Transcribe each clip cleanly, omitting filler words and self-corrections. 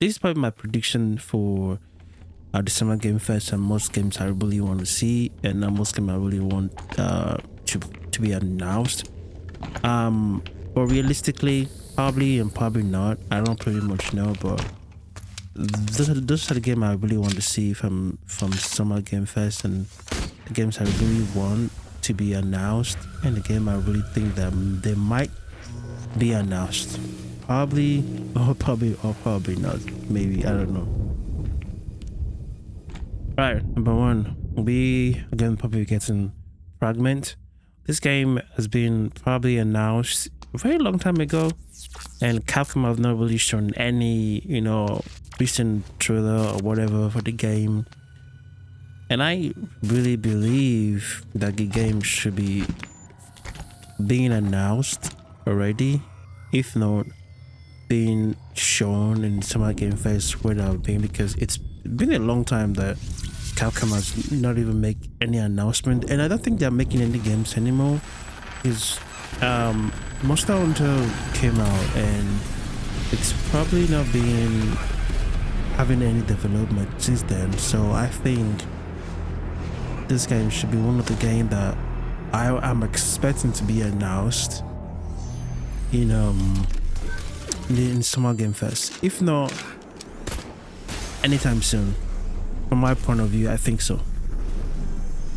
this is probably my prediction for the Summer Game Fest, and most games I really want to see, and most games I really want to be announced. But realistically, probably and probably not. I don't pretty much know, but those are the games I really want to see from Summer Game Fest, and the games I really want to be announced, and the game I really think that they might be announced. Probably or probably not. Maybe, I don't know. Right, number one, we again probably getting Fragment. This game has been probably announced a very long time ago, and Capcom have not really shown any, recent trailer or whatever for the game. And I really believe that the game should be being announced already, if not being shown in Summer Game Fest where I've been, because it's been a long time that Capcom has not even make any announcement, and I don't think they're making any games anymore. Because Monster Hunter came out and it's probably not been having any development since then. So I think this game should be one of the games that I am expecting to be announced in Summer Game Fest. If not anytime soon, from my point of view, I think so.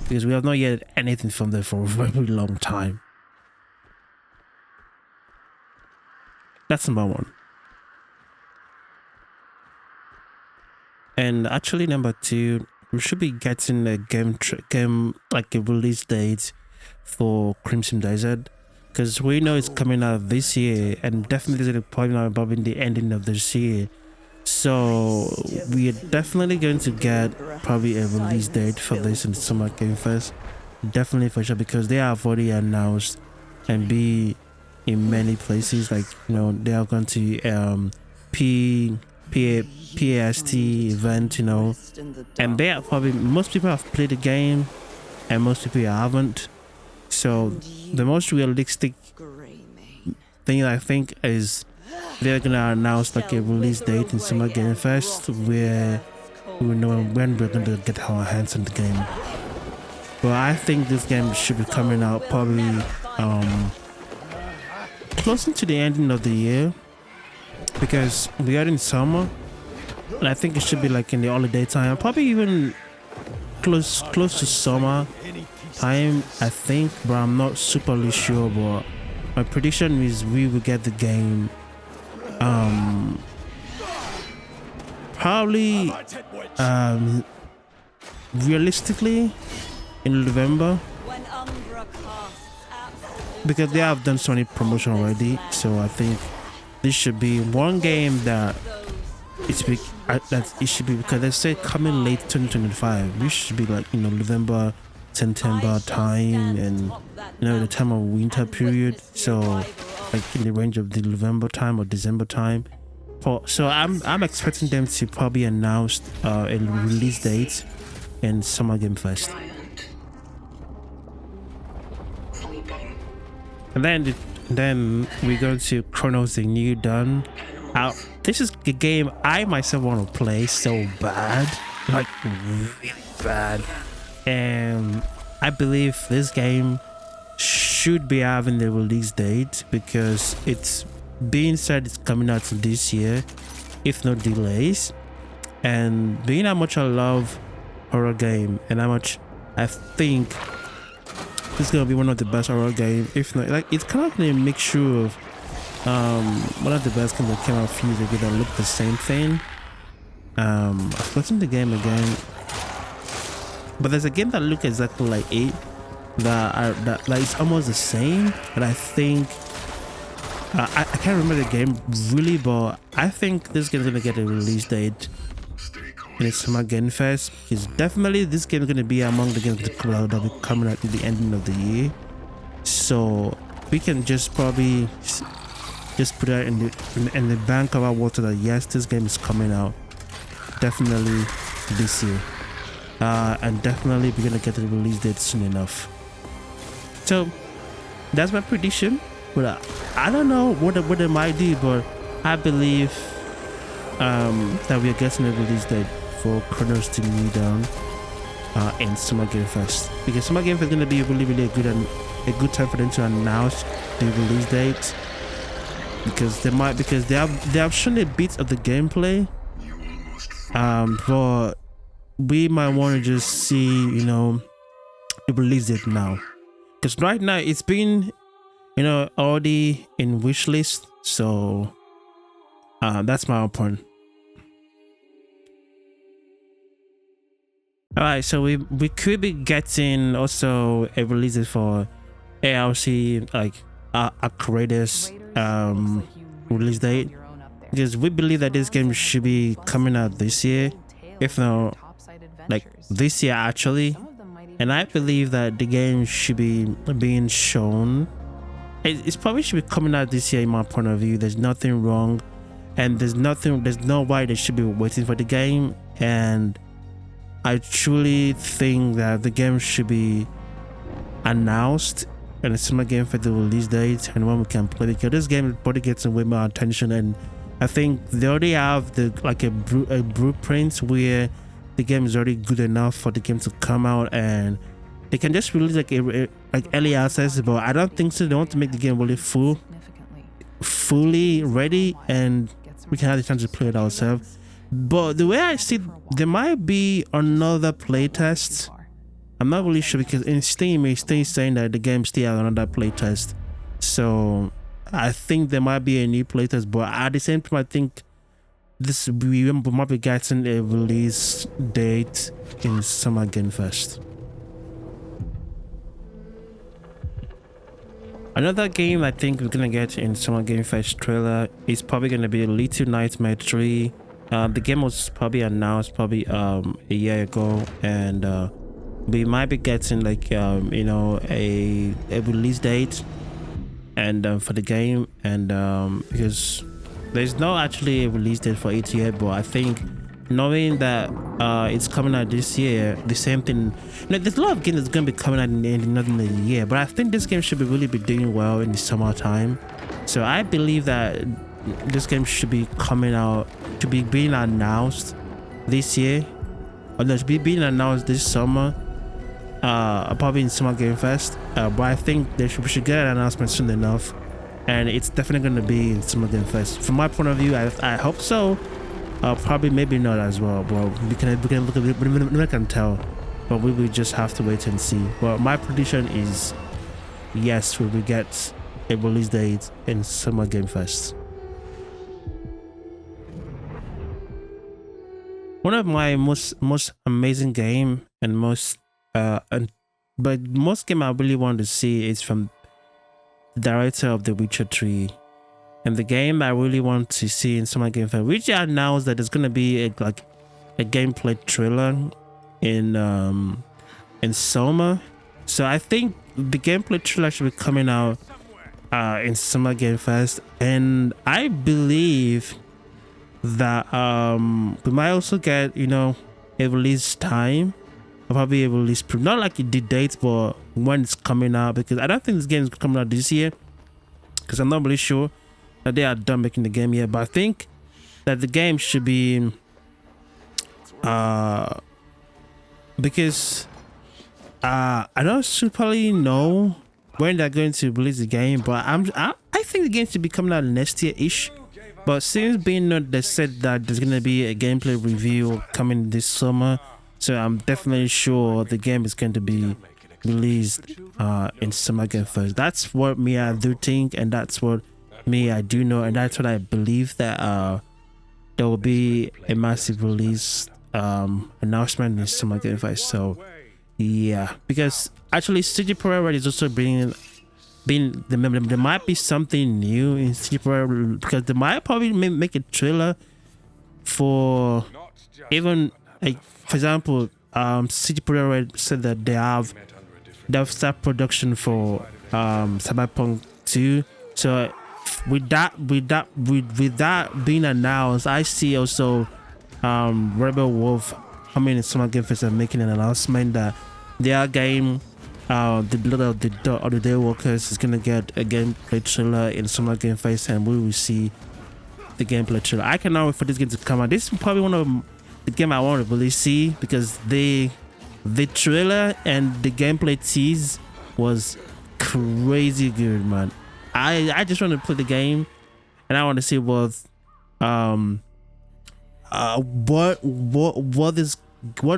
Because we have not yet anything from them for a very long time. That's number one. And actually, number two, we should be getting a game like a release date for Crimson Desert, because we know it's coming out this year, and definitely is probably not probably the ending of this year. So we are definitely going to get probably a release date for this in Summer Game Fest, definitely for sure, because they have already announced and be in many places, like they are going to PAST event, and they are probably, most people have played the game and most people haven't. So the most realistic thing I think is they're gonna announce like a release date in Summer Game Fest where we will know when we're gonna get our hands on the game. But I think this game should be coming out probably closer to the ending of the year, because we are in summer, and I think it should be like in the holiday time, probably even close to summer time, I think, but I'm not superly sure. But my prediction is we will get the game probably realistically in November, because they have done Sony promotion already. So I think this should be one game that it should be, because they say coming late 2025. We should be like November, September time, and the time of winter period. So like in the range of the November time or December time. So I'm expecting them to probably announce a release date in Summer Game Fest. And then we go to Chronos: The New Dawn. This is a game I myself want to play so bad, like really bad, and I believe this game should be having a release date, because it's being said it's coming out this year, if not delays. And being how much I love horror game and how much I think this is gonna be one of the best horror game, if not, like, it's kind of a mixture of one of the best games that came out a few years ago that looked the same thing. I've gotten the game again, but there's a game that look exactly like it, that like it's almost the same, and I think I can't remember the game really, but I think this game's gonna get a release date in the Summer Game Fest. It's definitely, this game is gonna be among the games that will be coming out at the ending of the year. So we can just probably just put that in the bank of our water that yes, this game is coming out definitely this year, and definitely we're gonna get the release date soon enough. So that's my prediction, but I don't know what they might do, but I believe that we are getting a release date for Chronos to New Dawn in Summer Game Fest, because Summer Game Fest is going to be really a good time for them to announce the release date, because they have shown a bit of the gameplay, but we might want to just see, you know, the release date now, because right now it's been, you know, already in wish list. So that's my point. All right, so we could be getting also a release date for ARC, like Aquarius release date, because we believe that this game should be coming out this year, if not like this year actually. And I believe that the game should be being shown. It's probably should be coming out this year in my point of view. There's nothing wrong, and there's no why they should be waiting for the game. And I truly think that the game should be announced and a Summer Game for the release date and when we can play, because this game probably gets way more attention. And I think they already have a blueprint where the game is already good enough for the game to come out, and they can just release like early access. But I don't think so. They want to make the game really fully ready, and we can have the chance to play it ourselves. But the way I see it, there might be another playtest. I'm not really sure, because in Steam it's still saying that the game still has another playtest. So I think there might be a new playtest, but at the same time I think we might be getting a release date in Summer Game Fest. Another game I think we're gonna get in Summer Game Fest trailer is probably gonna be Little Nightmare 3. The game was probably announced a year ago, and we might be getting like you know, a release date and for the game, and because there's no actually a release date for it yet, but I think knowing that it's coming out this year, the same thing, you know, there's a lot of games that's going to be coming out in another year, but I think this game should really be doing well in the summertime. So I believe that this game should be coming out, to be being announced this year, or no, to be being announced this summer, probably in Summer Game Fest. But I think we should get an announcement soon enough, and it's definitely going to be in Summer Game Fest. From my point of view, I hope so. Probably maybe not as well, but we can look at it, we can tell, but we will just have to wait and see. But my prediction is yes, we will get a release date in Summer Game Fest. One of my most amazing game and most game I really want to see is from the director of The Witcher 3. And the game I really want to see in Summer Game Fest, which announced that there's gonna be a gameplay trailer in summer. So I think the gameplay trailer should be coming out in Summer Game Fest, and I believe that we might also get, you know, a release time, or probably a release not like the date, but when it's coming out, because I don't think this game is coming out this year, because I'm not really sure that they are done making the game yet. But I think that the game should be because I don't superly know when they're going to release the game, but I think the game should be coming out next year-ish. But since being known, they said that there's gonna be a gameplay review coming this summer, so I'm definitely sure the game is going to be released in Summer Game Fest. That's what I do think, and that's what I do know, and that's what I believe, that there will be a massive release announcement in Summer Game Fest. So yeah, because actually CD Projekt Red is also there might be something new in CD Projekt Red, because they might probably make a trailer for, even like, for example, CD Projekt Red said that they've started production for Cyberpunk 2. So with that being announced, I see also Rebel Wolf coming in Summer Game Fest and making an announcement that their game, The Blood of the Daywalkers, is gonna get a gameplay trailer in Summer Game Fest, and we will see the gameplay trailer. I cannot wait for this game to come out. This is probably one of the game I want to really see because the trailer and the gameplay tease was crazy good, man. I just want to play the game, and I want to see what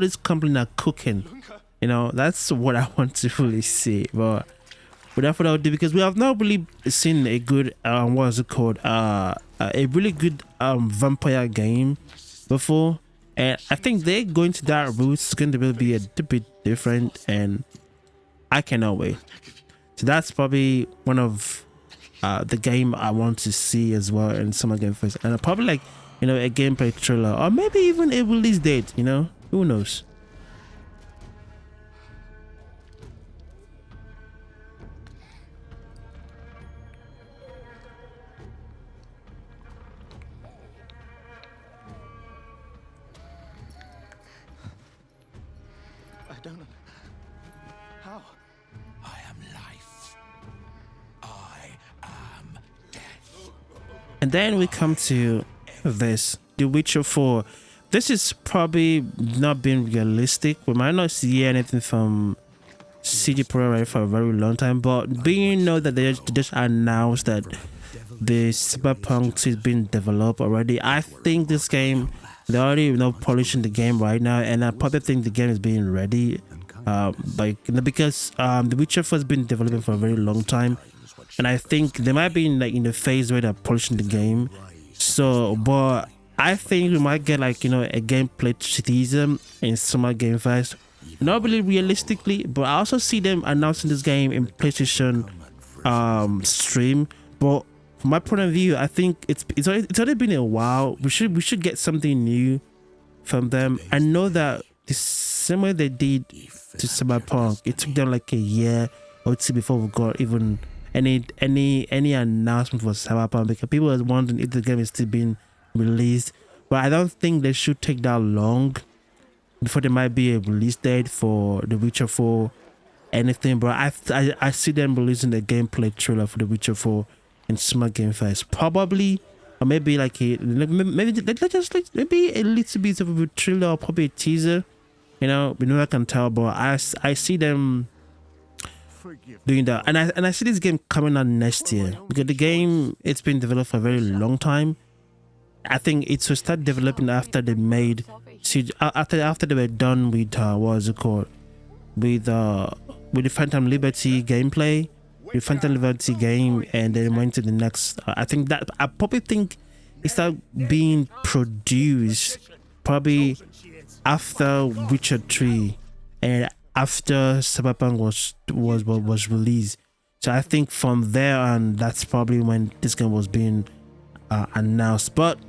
is company are cooking. You know, that's what I want to really see. But without further ado, because we have not really seen a good what is it called, a really good vampire game before, and I think they're going to that route. It's going to be a bit different, and I cannot wait. So that's probably one of the game I want to see as well in Summer Game Fest, and probably like, you know, a gameplay trailer or maybe even a release date. You know, who knows? I don't know. How? I am life. I am death. And then we come to this, The Witcher 4. This is probably not being realistic. We might not see anything from CD Projekt for a very long time, but being know that they just announced that the Cyberpunk is being developed already, I think this game, they're already, you know, polishing the game right now, and I probably think the game is being ready. Like, because The Witcher 4 has been developing for a very long time, and I think they might be in, like, in the phase where they're polishing the game. So, but I think we might get, like, you know, a gameplay teaser in Summer Game Fest. Not really realistically, but I also see them announcing this game in PlayStation stream. But from my point of view, I think it's already been a while. We should get something new from them. I know that the same way they did to Cyberpunk, it took them like a year or two before we got even any announcement for Cyberpunk, because people were wondering if the game is still being released. But I don't think they should take that long before there might be a release date for The Witcher 4 anything. But I see them releasing a gameplay trailer for The Witcher 4 in Summer Game Fest, probably, or maybe like maybe a little bit of a trailer or probably a teaser. You know, we never can tell, but I see them doing that, and I see this game coming out next year, because the game, it's been developed for a very long time. I think it will start developing after they made, after they were done with what is it called, with the Phantom Liberty gameplay, the Phantom Liberty game, and then went to the next. I think that I probably think it started being produced probably after Witcher 3 and after Cyberpunk was released. So I think from there on, that's probably when this game was being announced. But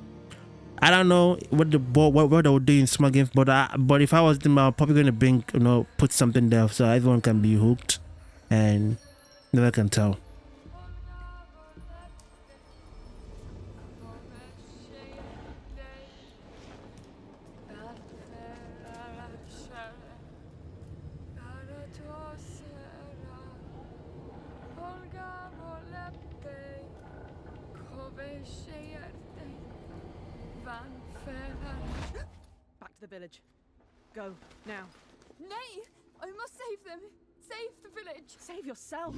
I don't know what they were doing Summer Game, but if I was them, I'm probably going to bring, you know, put something there so everyone can be hooked and never can tell. Back to the village. Go, now. Nay! I must save them! Save the village! Save yourself!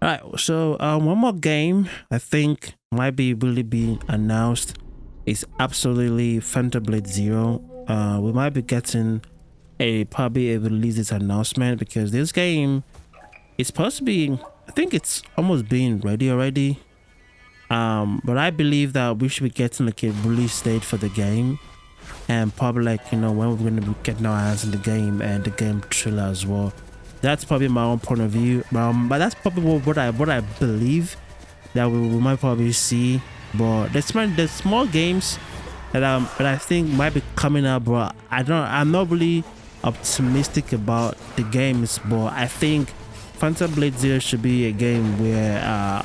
Alright, so one more game I think might be really being announced is absolutely Phantom Blade Zero. We might be getting probably a release announcement, because this game is supposed to be, I think it's almost being ready already. But I believe that we should be getting like a release date for the game, and probably like, you know, when we're going to be getting our hands in the game and the game trailer as well. That's probably my own point of view, but that's probably what I believe that we might probably see. But there's small games that I think might be coming up, but I'm not really optimistic about the games. But I think Phantom Blade Zero should be a game where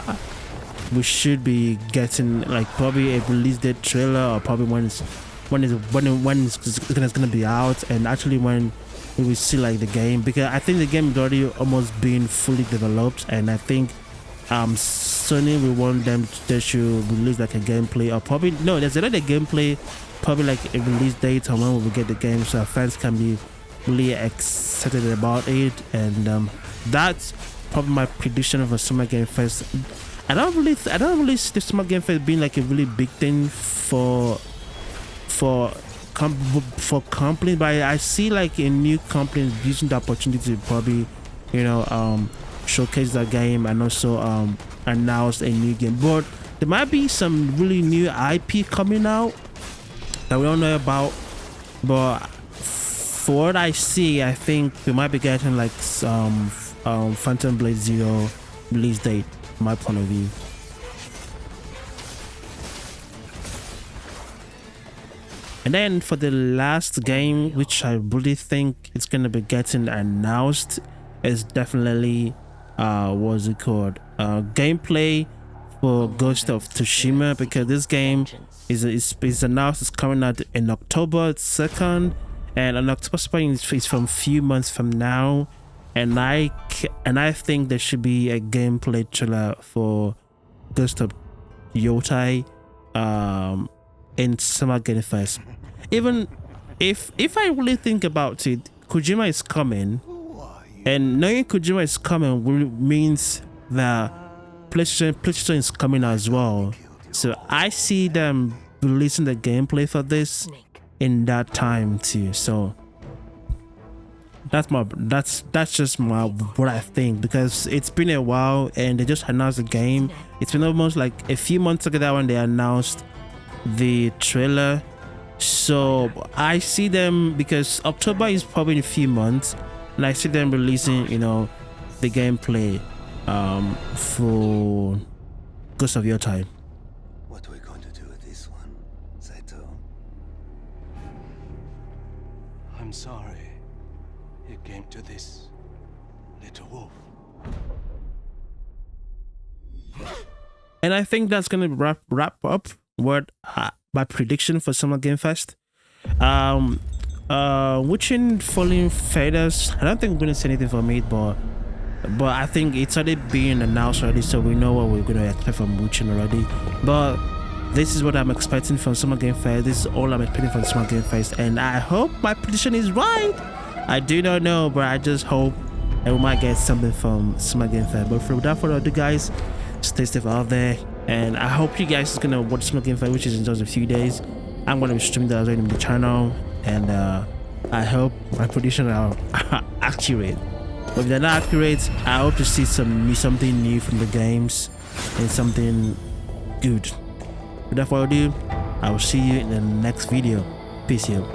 we should be getting like probably a release date trailer, or probably when it's gonna be out, and actually when we will see like the game, because I think the game is already almost being fully developed, and I think Sony will want them, they should release like a gameplay, or probably no, there's another gameplay, probably like a release date on when we will get the game, so our fans can be really excited about it. And that's probably my prediction for Summer Game Fest. I don't really see the Summer Game Fest being like a really big thing for companies, but I see like a new company using the opportunity to probably, you know, showcase the game and also announce a new game. But there might be some really new IP coming out that we don't know about. But for what I see, I think we might be getting like some Phantom Blade Zero release date, from my point of view. And then for the last game, which I really think is gonna be getting announced, is definitely what's it called? Gameplay for Ghost of Tsushima, because this game is announced, it's coming out in October 2nd, and on October 2nd is from a few months from now. And I think there should be a gameplay trailer for Ghost of Yotai in Summer Game Fest. Even if I really think about it, Kojima is coming, and knowing Kojima is coming means that PlayStation is coming as well. So I see them releasing the gameplay for this in that time too. So that's just what I think, because it's been a while and they just announced the game. It's been almost like a few months ago that when they announced the trailer. So I see them, because October is probably in a few months, and I see them releasing, you know, the gameplay for Ghost of Yotai. What are we going to do with this one, Saito? I'm sorry it came to this, little wolf. And I think that's gonna wrap up what my prediction for Summer Game Fest. Within Fallen Feathers, I don't think we're gonna say anything from it, but I think it's already being announced already, so we know what we're gonna expect from Within already. But this is what I'm expecting from Summer Game Fest. This is all I'm expecting from Summer Game Fest, and I hope my prediction is right. I do not know, but I just hope that we might get something from Summer Game Fest. But without further ado, guys, stay safe out there, and I hope you guys is gonna watch Summer Game Fest, which is in just a few days. I'm gonna be streaming that on the channel, and I hope my predictions are accurate. But if they're not accurate, I hope to see something new from the games and something good. Without further ado, I will see you in the next video. Peace out.